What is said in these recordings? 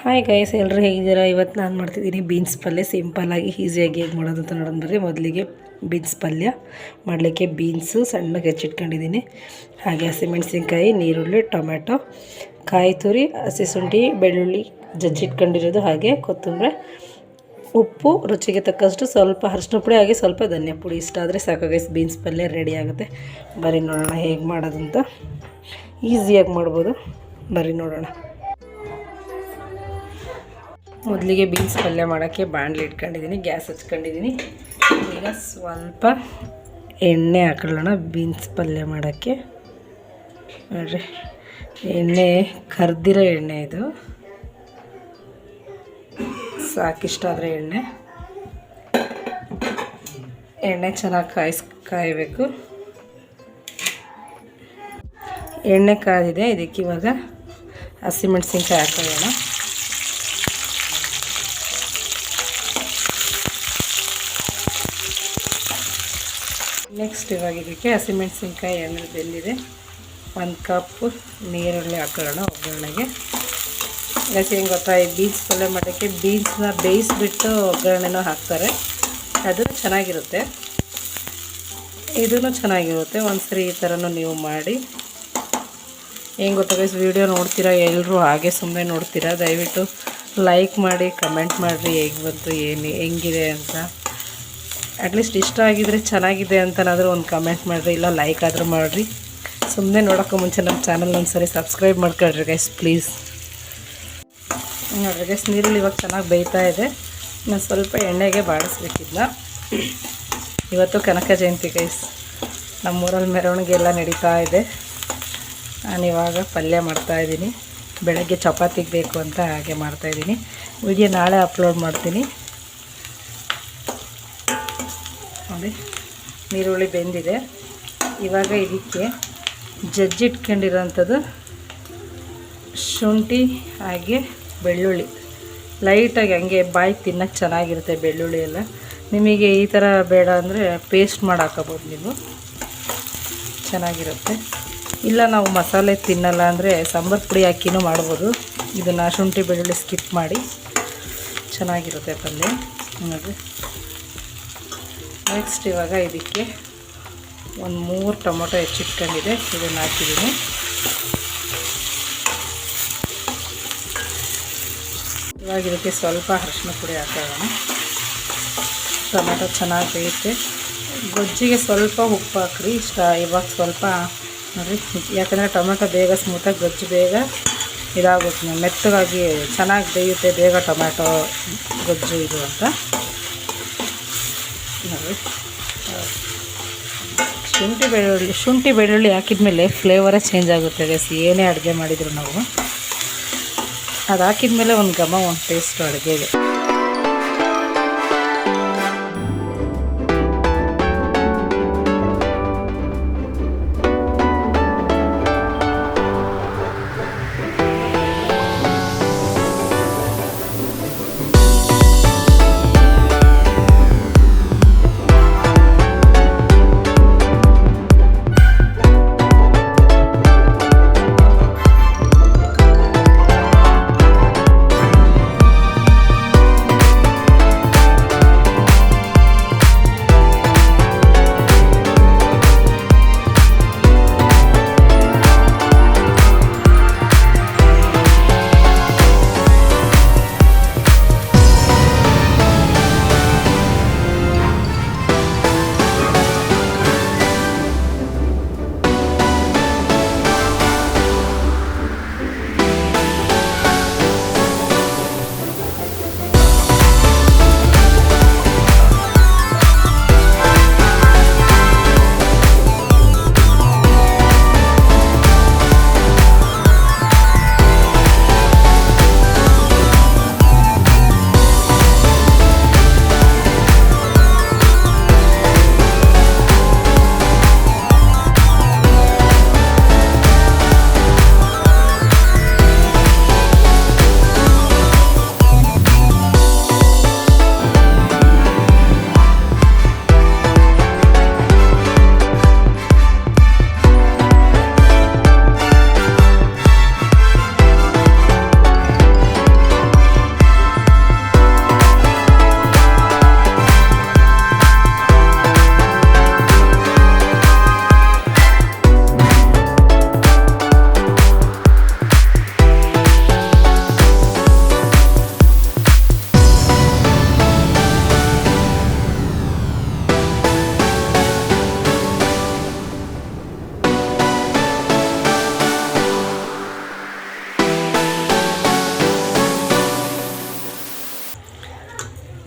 Hi guys, ಎಲ್ಲರೂ ಹೇಗಿದ್ದೀರಾ? ಇವತ್ತು ನಾನು ಮಾಡ್ತಿದ್ದೀನಿ ಬೀನ್ಸ್ ಪಲ್ಯ. ಸಿಂಪಲ್ಲಾಗಿ ಈಸಿಯಾಗಿ ಹೇಗೆ ಮಾಡೋದು ಅಂತ ನೋಡೋಣ ಬರ್ರಿ. ಮೊದಲಿಗೆ ಬೀನ್ಸ್ ಪಲ್ಯ ಮಾಡಲಿಕ್ಕೆ ಬೀನ್ಸು ಸಣ್ಣಗೆ ಹೆಚ್ಚಿಟ್ಕೊಂಡಿದ್ದೀನಿ. ಹಾಗೆ ಹಸಿಮೆಣಸಿನ್ಕಾಯಿ, ನೀರುಳ್ಳಿ, ಟೊಮೆಟೊ, ಕಾಯಿ ತುರಿ, ಹಸಿ ಶುಂಠಿ, ಬೆಳ್ಳುಳ್ಳಿ ಜಜ್ಜಿಟ್ಕೊಂಡಿರೋದು, ಹಾಗೆ ಕೊತ್ತಂಬರಿ, ಉಪ್ಪು ರುಚಿಗೆ ತಕ್ಕಷ್ಟು, ಸ್ವಲ್ಪ ಅರಿಶಿನ ಪುಡಿ, ಹಾಗೆ ಸ್ವಲ್ಪ ಧನಿಯಾ ಪುಡಿ. ಇಷ್ಟ ಆದರೆ ಸಾಕು ಗೈಸ್, ಬೀನ್ಸ್ ಪಲ್ಯ ರೆಡಿ ಆಗುತ್ತೆ. ಬರೀ ನೋಡೋಣ ಹೇಗೆ ಮಾಡೋದು ಅಂತ. ಈಸಿಯಾಗಿ ಮಾಡ್ಬೋದು, ಬರೀ ನೋಡೋಣ. ಮೊದಲಿಗೆ ಬೀನ್ಸ್ ಪಲ್ಯ ಮಾಡೋಕ್ಕೆ ಬಾಣಲೆ ಇಟ್ಕೊಂಡಿದ್ದೀನಿ, ಗ್ಯಾಸ್ ಹಚ್ಕೊಂಡಿದ್ದೀನಿ. ಈಗ ಸ್ವಲ್ಪ ಎಣ್ಣೆ ಹಾಕೊಳ್ಳೋಣ ಬೀನ್ಸ್ ಪಲ್ಯ ಮಾಡೋಕ್ಕೆ. ನೋಡಿರಿ, ಎಣ್ಣೆ ಕರ್ದಿರೋ ಎಣ್ಣೆ ಇದು, ಸಾಕಿಷ್ಟ ಆದರೆ ಎಣ್ಣೆ ಚೆನ್ನಾಗಿ ಕಾಯಬೇಕು. ಎಣ್ಣೆ ಕಾದಿದೆ, ಇದಕ್ಕೆ ಇವಾಗ ಹಸಿಮೆಣಸಿನ್ಕಾಯಿ ಹಾಕೊಳ್ಳೋಣ. ನೆಕ್ಸ್ಟ್ ಇವಾಗ ಇದಕ್ಕೆ ಹಸಿಮೆಣಸಿನ್ಕಾಯಿ ಎಣ್ಣೆ ಬೆಂದಿದೆ, 1 ಕಪ್ಪು ನೀರುಳ್ಳಿ ಹಾಕೊಳ್ಳೋಣ ಒಗ್ಗರಣೆಗೆ. ಗಸಿ ಹೆಂಗೆ ಗೊತ್ತಾ, ಈ ಬೀನ್ಸ್ ಪಲ್ಯ ಮಾಡೋಕ್ಕೆ ಬೀನ್ಸ್ನ ಬೇಯಿಸ್ಬಿಟ್ಟು ಒಗ್ಗರಣೆನೂ ಹಾಕ್ತಾರೆ, ಅದು ಚೆನ್ನಾಗಿರುತ್ತೆ. ಇದೂ ಚೆನ್ನಾಗಿರುತ್ತೆ. ಒಂದ್ಸರಿ ಈ ಥರನೂ ನೀವು ಮಾಡಿ. ಹೆಂಗೆ ಗೊತ್ತಾ ಗೈಸ್, ವಿಡಿಯೋ ನೋಡ್ತೀರಾ ಎಲ್ಲರೂ, ಹಾಗೆ ಸುಮ್ಮನೆ ನೋಡ್ತೀರಾ? ದಯವಿಟ್ಟು ಲೈಕ್ ಮಾಡಿ, ಕಮೆಂಟ್ ಮಾಡಿರಿ ಹೇಗೆ ಬಂತು, ಹೆಂಗಿದೆ ಅಂತ. ಅಟ್ಲೀಸ್ಟ್ ಇಷ್ಟ ಆಗಿದ್ರೆ ಚೆನ್ನಾಗಿದೆ ಅಂತನಾದರೂ ಒಂದು ಕಮೆಂಟ್ ಮಾಡಿರಿ, ಇಲ್ಲ ಲೈಕ್ ಆದರೂ ಮಾಡಿರಿ. ಸುಮ್ಮನೆ ನೋಡೋಕ್ಕೂ ಮುಂಚೆ ನಮ್ಮ ಚಾನಲ್ನ ಒಂದ್ಸರಿ ಸಬ್ಸ್ಕ್ರೈಬ್ ಮಾಡ್ಕೊಳ್ರಿ ಗೈಸ್ ಪ್ಲೀಸ್. ನೋಡಿರಿ ಗೈಸ್, ನೀರುಳ್ಳಿ ಇವಾಗ ಚೆನ್ನಾಗಿ ಬೇಯ್ತಾ ಇದೆ. ನಾನು ಸ್ವಲ್ಪ ಎಣ್ಣೆಗೆ ಬಾಡಿಸ್ಬೇಕಿದ್ನ. ಇವತ್ತು ಕನಕ ಜಯಂತಿ ಗೈಸ್, ನಮ್ಮೂರಲ್ಲಿ ಮೆರವಣಿಗೆ ಎಲ್ಲ ನಡೀತಾ ಇದೆ. ನಾನಿವಾಗ ಪಲ್ಯ ಮಾಡ್ತಾಯಿದ್ದೀನಿ. ಬೆಳಗ್ಗೆ ಚಪಾತಿಗೆ ಬೇಕು ಅಂತ ಹಾಗೆ ಮಾಡ್ತಾಯಿದ್ದೀನಿ. ವಿಡಿಯೋ ನಾಳೆ ಅಪ್ಲೋಡ್ ಮಾಡ್ತೀನಿ. ನೋಡಿ, ನೀರುಳ್ಳಿ ಬೆಂದಿದೆ. ಇವಾಗ ಇದಕ್ಕೆ ಜಜ್ಜಿಟ್ಕೊಂಡಿರೋಂಥದ್ದು ಶುಂಠಿ ಹಾಗೆ ಬೆಳ್ಳುಳ್ಳಿ, ಲೈಟಾಗಿ ಹಂಗೆ ಬಾಯಿಗೆ ತಿನ್ನೋಕ್ಕೆ ಚೆನ್ನಾಗಿರುತ್ತೆ ಬೆಳ್ಳುಳ್ಳಿ ಎಲ್ಲ. ನಿಮಗೆ ಈ ಥರ ಬೇಡ ಅಂದರೆ ಪೇಸ್ಟ್ ಮಾಡಿ ಹಾಕೋಬೋದು, ನೀವು ಚೆನ್ನಾಗಿರುತ್ತೆ. ಇಲ್ಲ ನಾವು ಮಸಾಲೆ ತಿನ್ನಲ್ಲ ಅಂದರೆ ಸಾಂಬಾರು ಪುಡಿ ಹಾಕಿನೂ ಮಾಡ್ಬೋದು. ಇದನ್ನು ಶುಂಠಿ ಬೆಳ್ಳುಳ್ಳಿ ಸ್ಕಿಪ್ ಮಾಡಿ ಚೆನ್ನಾಗಿರುತ್ತೆ ಪಲ್ಯ. ನೋಡಿರಿ, ನೆಕ್ಸ್ಟ್ ಇವಾಗ ಇದಕ್ಕೆ ಒಂದು 3 ಟೊಮೊಟೊ ಹೆಚ್ಚಿಟ್ಕೊಂಡಿದೆ, ಇದನ್ನು ಹಾಕಿದ್ದೀನಿ. ಇವಾಗ ಇದಕ್ಕೆ ಸ್ವಲ್ಪ ಅರಿಶಿನ ಪುಡಿ ಹಾಕೋಣ. ಟೊಮೆಟೊ ಚೆನ್ನಾಗಿ ಬೇಯುತ್ತೆ. ಗೊಜ್ಜಿಗೆ ಸ್ವಲ್ಪ ಉಪ್ಪು ಹಾಕ್ರಿ ಇಷ್ಟ. ಇವಾಗ ಸ್ವಲ್ಪ ನೋಡಿರಿ, ಯಾಕಂದರೆ ಟೊಮೆಟೊ ಬೇಗ ಸ್ಮೂತಾಗಿ, ಗೊಜ್ಜು ಬೇಗ ಇದಾಗುತ್ತೆ, ಮೆತ್ತಗಾಗಿ ಚೆನ್ನಾಗಿ ಬೇಯುತ್ತೆ ಬೇಗ ಟೊಮೆಟೊ ಗೊಜ್ಜು ಇದು ಅಂತ. ನೋಡಿ, ಶುಂಠಿ ಬೆಳ್ಳುಳ್ಳಿ ಹಾಕಿದ ಮೇಲೆ ಫ್ಲೇವರೇ ಚೇಂಜ್ ಆಗುತ್ತೆ ಗೈಸ್, ಏನೇ ಅಡುಗೆ ಮಾಡಿದ್ರು ನಾವು. ಅದು ಹಾಕಿದ ಮೇಲೆ ಒಂದು ಘಮ, ಒಂದು ಟೇಸ್ಟು ಅಡುಗೆಗೆ.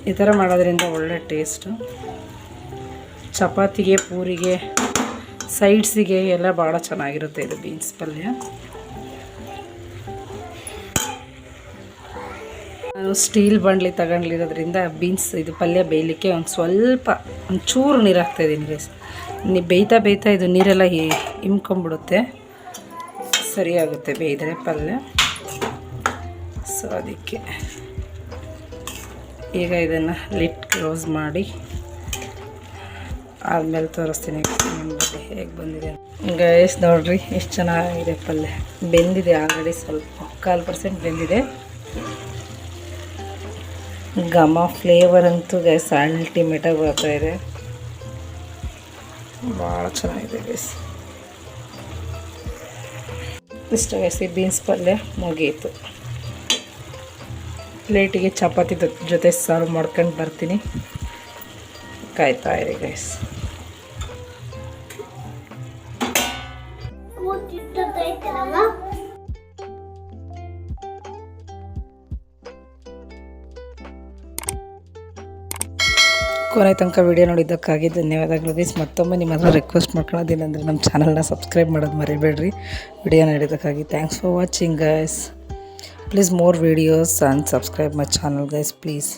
ಈ ಥರ ಮಾಡೋದ್ರಿಂದ ಒಳ್ಳೆ ಟೇಸ್ಟು. ಚಪಾತಿಗೆ, ಪೂರಿಗೆ, ಸೈಡ್ಸಿಗೆ ಎಲ್ಲ ಭಾಳ ಚೆನ್ನಾಗಿರುತ್ತೆ ಇದು ಬೀನ್ಸ್ ಪಲ್ಯ. ನಾನು ಸ್ಟೀಲ್ ಬಾಣಲಿ ತಗೊಂಡಿರೋದ್ರಿಂದ ಬೀನ್ಸ್ ಇದು ಪಲ್ಯ ಬೇಯಲಿಕ್ಕೆ ಒಂಚೂರು ನೀರು ಹಾಕ್ತಾಯಿದ್ದೀನಿ ಗೈಸ್. ಬೇಯ್ತಾ ಇದು ನೀರೆಲ್ಲ ಹಿಂಬ್ಕೊಂಬಿಡುತ್ತೆ, ಸರಿಯಾಗುತ್ತೆ ಬೇಯಿದ್ರೆ ಪಲ್ಯ. ಸೊ ಅದಕ್ಕೆ ಈಗ ಇದನ್ನು ಲಿಡ್ ಕ್ಲೋಸ್ ಮಾಡಿ ಆದಮೇಲೆ ತೋರಿಸ್ತೀನಿ ಹೇಗೆ ಬಂದಿದೆ. ಗೈಸ್ ನೋಡ್ರಿ ಎಷ್ಟು ಚೆನ್ನಾಗಿದೆ ಪಲ್ಯ. ಬೆಂದಿದೆ ಆಲ್ರೆಡಿ, ಸ್ವಲ್ಪ 1/4% ಬೆಂದಿದೆ. ಘಮ ಫ್ಲೇವರ್ ಅಂತೂ ಗೈಸ್ ಅಲ್ಟಿಮೇಟಾಗಿ ಬರ್ತಾಯಿದೆ, ಭಾಳ ಚೆನ್ನಾಗಿದೆ ಗೈಸ್. ಇಷ್ಟ ಗೈಸ್, ಈ ಬೀನ್ಸ್ ಪಲ್ಯ ಮುಗೀತು. ಪ್ಲೇಟಿಗೆ ಚಪಾತಿ ಜೊತೆ ಸರ್ವ್ ಮಾಡ್ಕೊಂಡು ಬರ್ತೀನಿ, ಕಾಯ್ತಾ ಇರಿ ಗೈಸ್. ಕೊನೆ ತನಕ ವಿಡಿಯೋ ನೋಡಿದ್ದಕ್ಕಾಗಿ ಧನ್ಯವಾದಗಳು ಗೈಸ್. ಮತ್ತೊಮ್ಮೆ ನಿಮ್ಮ ಹತ್ರ ರಿಕ್ವೆಸ್ಟ್ ಮಾಡ್ಕೊಳ್ಳೋದೇನೆಂದರೆ ನಮ್ಮ ಚಾನಲ್ನ ಸಬ್ಸ್ಕ್ರೈಬ್ ಮಾಡೋದು ಮರಿಬೇಡ್ರಿ. ವಿಡಿಯೋ ನೋಡಿದ್ದಕ್ಕಾಗಿ thanks for watching guys. Please more videos and subscribe my channel guys, please.